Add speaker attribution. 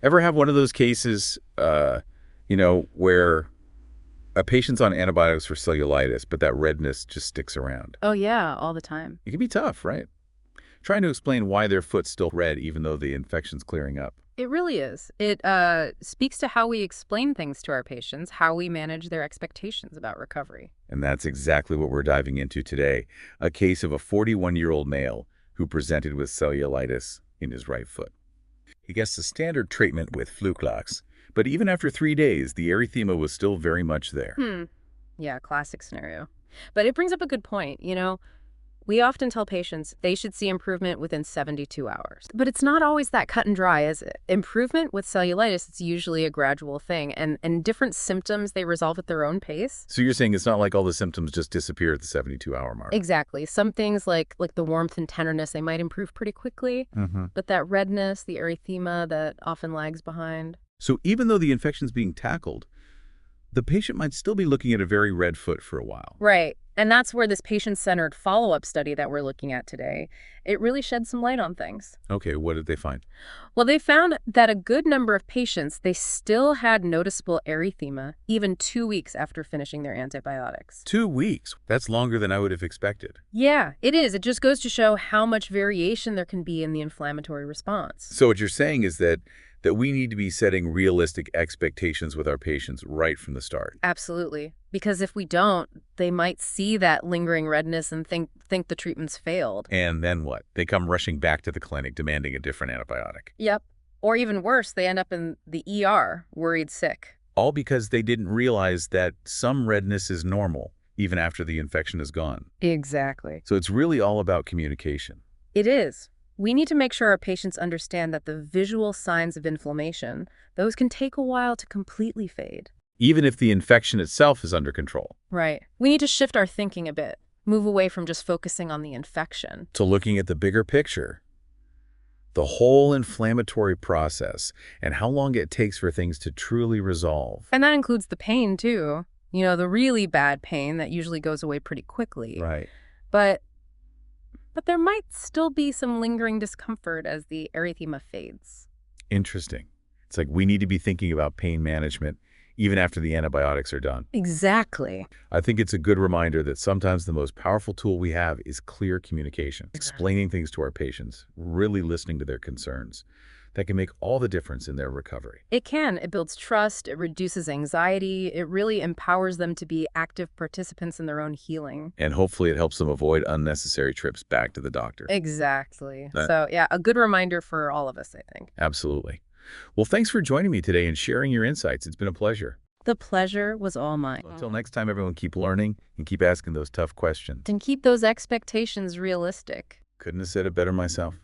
Speaker 1: Ever have one of those cases, where a patient's on antibiotics for cellulitis, but that redness just sticks around?
Speaker 2: Oh, yeah, all the time.
Speaker 1: It can be tough, right? Trying to explain why their foot's still red even though the infection's clearing up.
Speaker 2: It really is. It speaks to how we explain things to our patients, how we manage their expectations about recovery.
Speaker 1: And that's exactly what we're diving into today. A case of a 41-year-old male who presented with cellulitis in his right foot. He gets the standard treatment with Fluclox, but even after 3 days, the erythema was still very much there.
Speaker 2: Yeah, classic scenario. But it brings up a good point. We often tell patients they should see improvement within 72 hours. But it's not always that cut and dry, is it? Improvement with cellulitis, it's usually a gradual thing, and different symptoms, they resolve at their own pace.
Speaker 1: So you're saying it's not like all the symptoms just disappear at the 72-hour mark?
Speaker 2: Exactly. Some things like the warmth and tenderness, they might improve pretty quickly, but that redness, the erythema, that often lags behind.
Speaker 1: So even though the infection's being tackled, the patient might still be looking at a very red foot for a while.
Speaker 2: Right. And that's where this patient-centered follow-up study that we're looking at today, it really shed some light on things.
Speaker 1: Okay, what did they find?
Speaker 2: Well, they found that a good number of patients, they still had noticeable erythema even 2 weeks after finishing their antibiotics.
Speaker 1: 2 weeks. That's longer than I would have expected.
Speaker 2: Yeah, it is. It just goes to show how much variation there can be in the inflammatory response.
Speaker 1: So what you're saying is that we need to be setting realistic expectations with our patients right from the start.
Speaker 2: Absolutely. Because if we don't, they might see that lingering redness and think the treatment's failed.
Speaker 1: And then what? They come rushing back to the clinic demanding a different antibiotic.
Speaker 2: Yep. Or even worse, they end up in the ER, worried sick.
Speaker 1: All because they didn't realize that some redness is normal, even after the infection is gone.
Speaker 2: Exactly.
Speaker 1: So it's really all about communication.
Speaker 2: It is. We need to make sure our patients understand that the visual signs of inflammation, those can take a while to completely fade.
Speaker 1: Even if the infection itself is under control.
Speaker 2: Right. We need to shift our thinking a bit, move away from just focusing on the infection.
Speaker 1: To looking at the bigger picture. The whole inflammatory process and how long it takes for things to truly resolve.
Speaker 2: And that includes the pain, too. The really bad pain that usually goes away pretty quickly.
Speaker 1: Right.
Speaker 2: But there might still be some lingering discomfort as the erythema fades.
Speaker 1: Interesting. It's like we need to be thinking about pain management even after the antibiotics are done.
Speaker 2: Exactly.
Speaker 1: I think it's a good reminder that sometimes the most powerful tool we have is clear communication, explaining things to our patients, really listening to their concerns. That can make all the difference in their recovery.
Speaker 2: It can. It builds trust. It reduces anxiety. It really empowers them to be active participants in their own healing.
Speaker 1: And hopefully it helps them avoid unnecessary trips back to the doctor.
Speaker 2: Exactly. So, yeah, a good reminder for all of us, I think.
Speaker 1: Absolutely. Well, thanks for joining me today and sharing your insights. It's been a pleasure.
Speaker 2: The pleasure was all mine.
Speaker 1: Until next time, everyone, keep learning and keep asking those tough questions.
Speaker 2: And keep those expectations realistic.
Speaker 1: Couldn't have said it better myself.